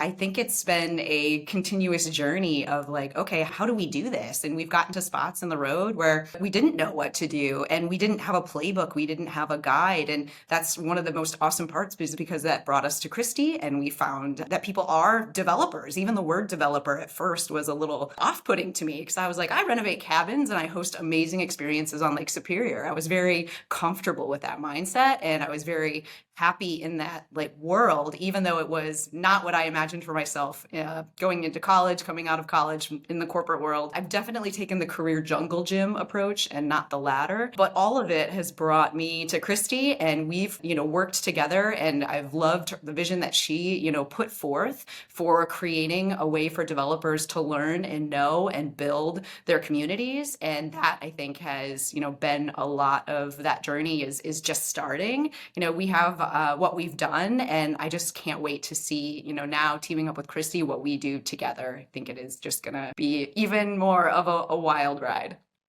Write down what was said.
I think it's been a continuous journey of like, okay, how do we do this? And we've gotten to spots in the road where we didn't know what to do and we didn't have a playbook, we didn't have a guide. And that's one of the most awesome parts because that brought us to Christie and we found that people are developers. Even the word developer at first was a little off-putting to me because I was like, I renovate cabins and I host amazing experiences on Lake Superior. I was very comfortable with that mindset and I was very happy in that like world, even though it was not what I imagined for myself going into college, coming out of college in the corporate world. I've definitely taken the career jungle gym approach and not the latter, but all of it has brought me to Christy and we've, worked together and I've loved the vision that she, put forth for creating a way for developers to learn and know and build their communities. And that I think has, been a lot of that journey is just starting. We have what we've done, and I just can't wait to see, now teaming up with Christy, what we do together. I think it is just going to be even more of a wild ride.